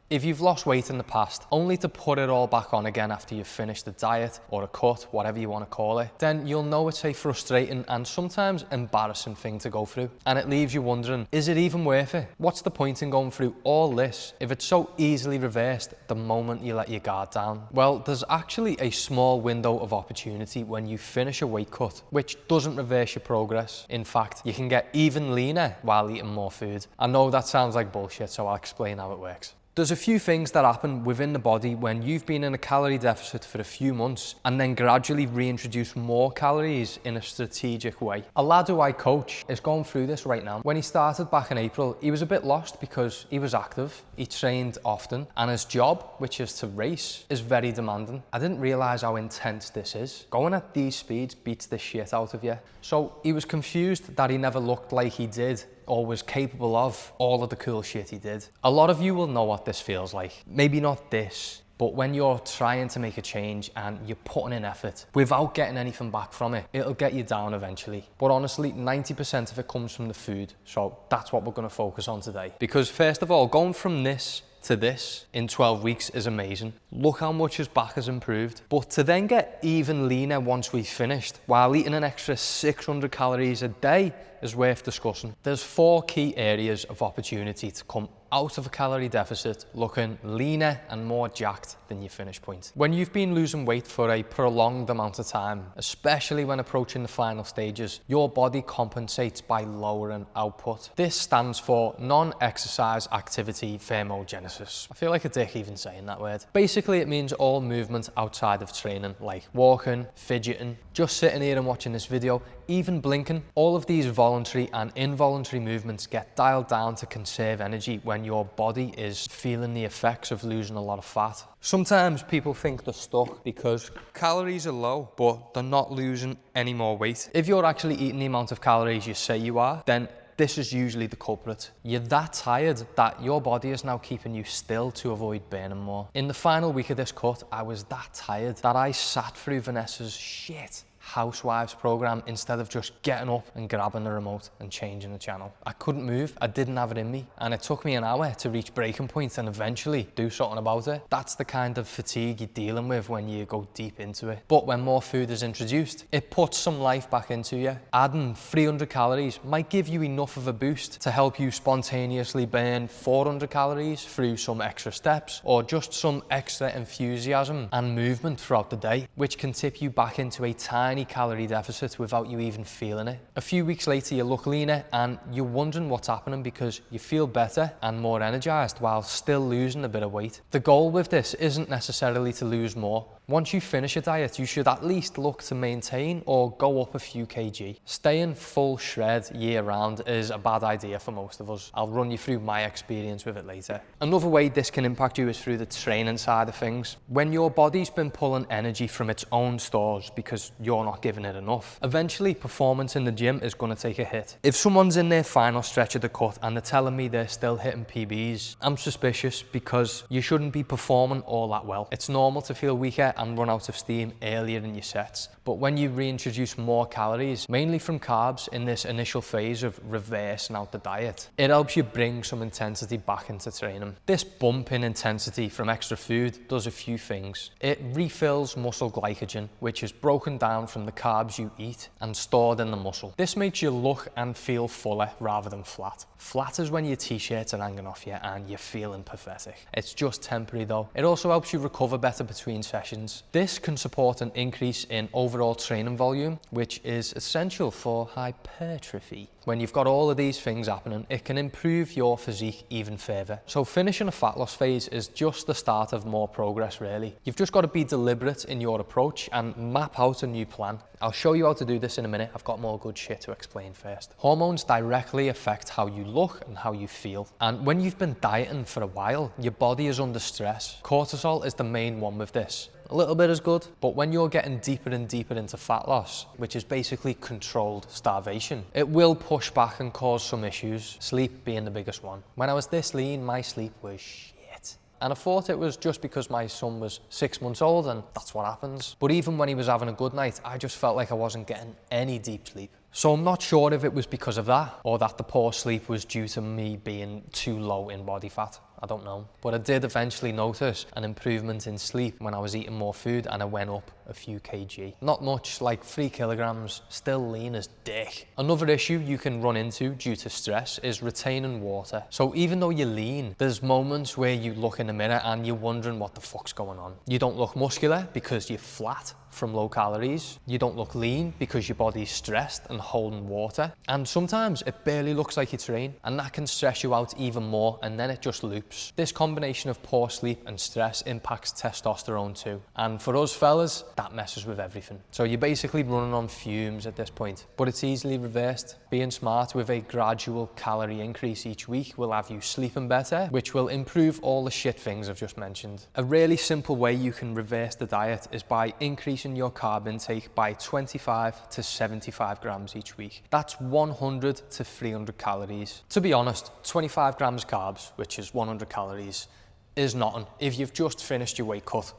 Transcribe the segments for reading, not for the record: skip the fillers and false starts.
If you've lost weight in the past, only to put it all back on again after you've finished a diet or a cut, whatever you want to call it, then you'll know it's a frustrating and sometimes embarrassing thing to go through. And it leaves you wondering, is it even worth it? What's the point in going through all this if it's so easily reversed the moment you let your guard down? Well, there's actually a small window of opportunity when you finish a weight cut, which doesn't reverse your progress. In fact, you can get even leaner while eating more food. I know that sounds like bullshit, so I'll explain how it works. There's a few things that happen within the body when you've been in a calorie deficit for a few months and then gradually reintroduce more calories in a strategic way. A lad who I coach is going through this right now. When he started back in April, he was a bit lost because he was active, he trained often, and his job, which is to race, is very demanding. I didn't realize how intense this is. Going at these speeds beats the shit out of you. So he was confused that he never looked like he did or was capable of all of the cool shit he did. A lot of you will know what this feels like. Maybe not this, but when you're trying to make a change and you're putting in effort without getting anything back from it, it'll get you down eventually. But honestly, 90% of it comes from the food. So that's what we're gonna focus on today. Because first of all, going from this to this in 12 weeks is amazing. Look how much his back has improved. But to then get even leaner once we've finished while eating an extra 600 calories a day is worth discussing. There's 4 key areas of opportunity to come out of a calorie deficit looking leaner and more jacked than your finish point. When you've been losing weight for a prolonged amount of time, especially when approaching the final stages, your body compensates by lowering output. This stands for non-exercise activity thermogenesis. I feel like a dick even saying that word. Basically, it means all movement outside of training, like walking, fidgeting, just sitting here and watching this video, even blinking. All of these voluntary and involuntary movements get dialed down to conserve energy when your body is feeling the effects of losing a lot of fat. Sometimes people think they're stuck because calories are low, but they're not losing any more weight. If you're actually eating the amount of calories you say you are, then this is usually the culprit. You're that tired that your body is now keeping you still to avoid burning more. In the final week of this cut, I was that tired that I sat through Vanessa's shit Housewives program instead of just getting up and grabbing the remote and changing the channel. I couldn't move, I didn't have it in me, and it took me an hour to reach breaking point and eventually do something about it. That's the kind of fatigue you're dealing with when you go deep into it. But when more food is introduced, it puts some life back into you. Adding 300 calories might give you enough of a boost to help you spontaneously burn 400 calories through some extra steps or just some extra enthusiasm and movement throughout the day, which can tip you back into a tiny calorie deficit without you even feeling it. A few weeks later, you look leaner and you're wondering what's happening because you feel better and more energized while still losing a bit of weight. The goal with this isn't necessarily to lose more. Once you finish a diet, you should at least look to maintain or go up a few kg. Staying full shred year round is a bad idea for most of us. I'll run you through my experience with it later. Another way this can impact you is through the training side of things. When your body's been pulling energy from its own stores because you're not giving it enough, eventually performance in the gym is going to take a hit. If someone's in their final stretch of the cut and they're telling me they're still hitting PBs, I'm suspicious because you shouldn't be performing all that well. It's normal to feel weaker and run out of steam earlier in your sets. But when you reintroduce more calories, mainly from carbs in this initial phase of reversing out the diet, it helps you bring some intensity back into training. This bump in intensity from extra food does a few things. It refills muscle glycogen, which is broken down from the carbs you eat and stored in the muscle. This makes you look and feel fuller rather than flat. Flat is when your t-shirts are hanging off you and you're feeling pathetic. It's just temporary though. It also helps you recover better between sessions. This can support an increase in overall training volume, which is essential for hypertrophy. When you've got all of these things happening, it can improve your physique even further. So finishing a fat loss phase is just the start of more progress, really. You've just got to be deliberate in your approach and map out a new plan. I'll show you how to do this in a minute. I've got more good shit to explain first. Hormones directly affect how you look and how you feel. And when you've been dieting for a while, your body is under stress. Cortisol is the main one with this. A little bit is good, but when you're getting deeper and deeper into fat loss, which is basically controlled starvation, it will push back and cause some issues, sleep being the biggest one. When I was this lean, my sleep was shit. And I thought it was just because my son was 6 months old and that's what happens. But even when he was having a good night, I just felt like I wasn't getting any deep sleep. So I'm not sure if it was because of that or that the poor sleep was due to me being too low in body fat. I don't know. But I did eventually notice an improvement in sleep when I was eating more food, and I went up a few kg. Not much, like 3 kilograms, still lean as dick. Another issue you can run into due to stress is retaining water. So even though you're lean, there's moments where you look in the mirror and you're wondering what the fuck's going on. You don't look muscular because you're flat from low calories. You don't look lean because your body's stressed and holding water. And sometimes it barely looks like you train, and that can stress you out even more, and then it just loops. This combination of poor sleep and stress impacts testosterone too. And for us fellas, that messes with everything. So you're basically running on fumes at this point, but it's easily reversed. Being smart with a gradual calorie increase each week will have you sleeping better, which will improve all the shit things I've just mentioned. A really simple way you can reverse the diet is by increasing your carb intake by 25 to 75 grams each week. That's 100 to 300 calories. To be honest, 25 grams carbs, which is 100 calories, is nothing. If you've just finished your weight cut,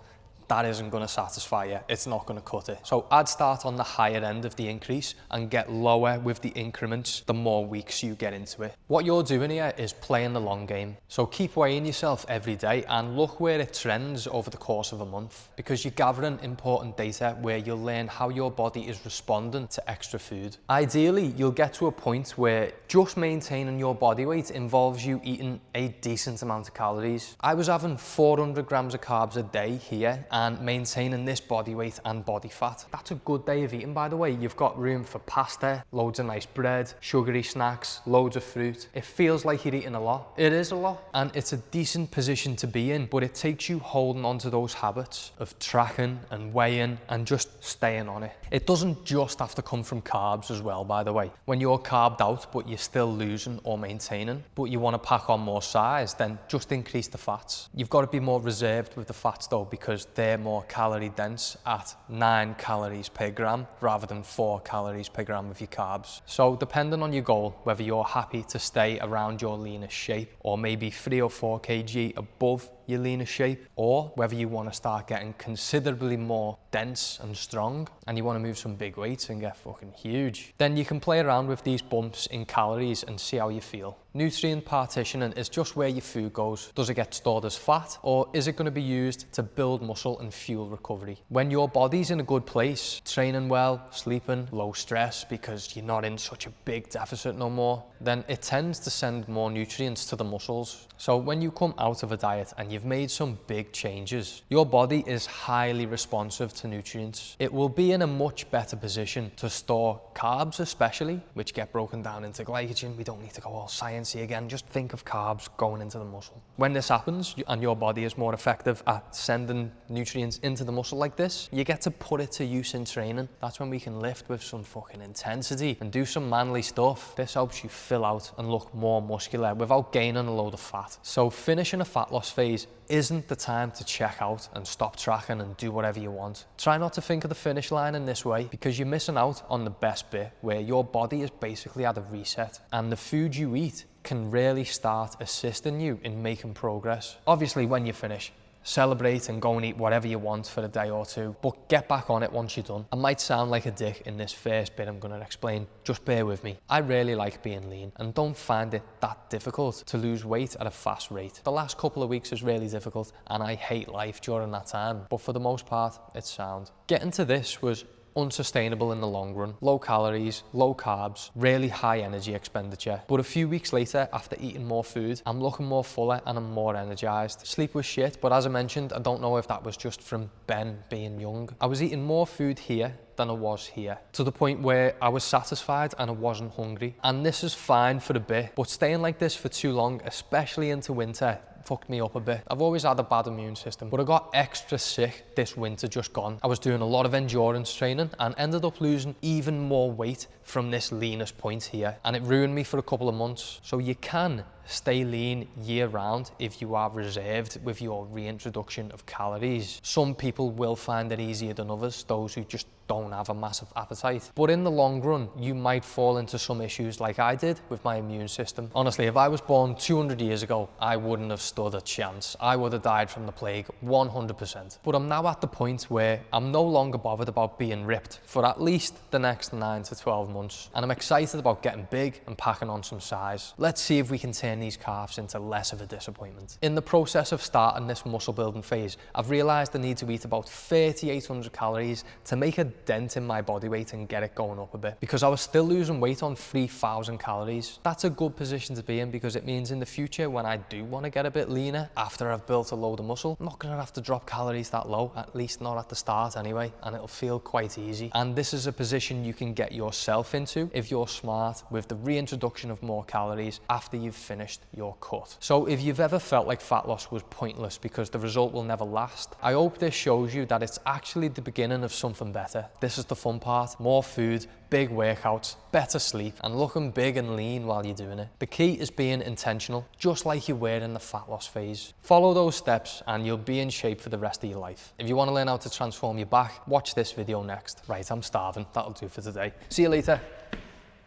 that isn't going to satisfy you. It's not going to cut it. So I'd start on the higher end of the increase and get lower with the increments the more weeks you get into it. What you're doing here is playing the long game. So keep weighing yourself every day and look where it trends over the course of a month, because you're gathering important data where you'll learn how your body is responding to extra food. Ideally, you'll get to a point where just maintaining your body weight involves you eating a decent amount of calories. I was having 400 grams of carbs a day here and maintaining this body weight and body fat. That's a good day of eating, by the way. You've got room for pasta, loads of nice bread, sugary snacks, loads of fruit. It feels like you're eating a lot. It is a lot. And it's a decent position to be in, but it takes you holding on to those habits of tracking and weighing and just staying on it. It doesn't just have to come from carbs as well, by the way. When you're carved out, but you're still losing or maintaining, but you want to pack on more size, then just increase the fats. You've got to be more reserved with the fats though, because they're more calorie dense at 9 calories per gram rather than 4 calories per gram of your carbs. So depending on your goal, whether you're happy to stay around your leanest shape or maybe 3 or 4 kg above your leanest shape, or whether you want to start getting considerably more dense and strong and you want to move some big weights and get fucking huge, then you can play around with these bumps in calories and see how you feel. Nutrient partitioning is just where your food goes. Does it get stored as fat, or is it going to be used to build muscle and fuel recovery? When your body's in a good place, training well, sleeping, low stress because you're not in such a big deficit no more, then it tends to send more nutrients to the muscles. So when you come out of a diet and you've made some big changes, your body is highly responsive to nutrients. It will be in a much better position to store carbs especially, which get broken down into glycogen. We don't need to go all sciencey again, just think of carbs going into the muscle. When this happens and your body is more effective at sending nutrients into the muscle like this, you get to put it to use in training. That's when we can lift with some fucking intensity and do some manly stuff. This helps you fill out and look more muscular without gaining a load of fat. So finishing a fat loss phase isn't the time to check out and stop tracking and do whatever you want. Try not to think of the finish line in this way, because you're missing out on the best bit where your body is basically at a reset and the food you eat can really start assisting you in making progress. Obviously, when you finish, celebrate and go and eat whatever you want for a day or two, but get back on it once you're done. I might sound like a dick in this first bit I'm going to explain, just bear with me. I really like being lean and don't find it that difficult to lose weight at a fast rate. The last couple of weeks is really difficult and I hate life during that time, but for the most part, it's sound. Getting to this was unsustainable in the long run. Low calories, low carbs, really high energy expenditure. But a few weeks later, after eating more food, I'm looking more fuller and I'm more energized. Sleep was shit, but as I mentioned, I don't know if that was just from Ben being young. I was eating more food here than I was here, to the point where I was satisfied and I wasn't hungry. And this is fine for a bit, but staying like this for too long, especially into winter, fucked me up a bit. I've always had a bad immune system, but I got extra sick this winter just gone. I was doing a lot of endurance training and ended up losing even more weight from this leanest point here, and it ruined me for a couple of months. So you can stay lean year round if you are reserved with your reintroduction of calories. Some people will find it easier than others, those who just don't have a massive appetite. But in the long run, you might fall into some issues like I did with my immune system. Honestly, if I was born 200 years ago, I wouldn't have stood a chance. I would have died from the plague 100%. But I'm now at the point where I'm no longer bothered about being ripped for at least the next 9 to 12 months. And I'm excited about getting big and packing on some size. Let's see if we can turn turn these carbs into less of a disappointment. In the process of starting this muscle building phase, I've realized I need to eat about 3,800 calories to make a dent in my body weight and get it going up a bit, because I was still losing weight on 3,000 calories. That's a good position to be in, because it means in the future when I do want to get a bit leaner after I've built a load of muscle, I'm not going to have to drop calories that low, at least not at the start anyway, and it'll feel quite easy. And this is a position you can get yourself into if you're smart with the reintroduction of more calories after you've finished your cut. So if you've ever felt like fat loss was pointless because the result will never last, I hope this shows you that it's actually the beginning of something better. This is the fun part: more food, big workouts, better sleep, and looking big and lean while you're doing it. The key is being intentional, just like you were in the fat loss phase. Follow those steps and you'll be in shape for the rest of your life. If you want to learn how to transform your back, watch this video next. Right, I'm starving. That'll do for today. See you later.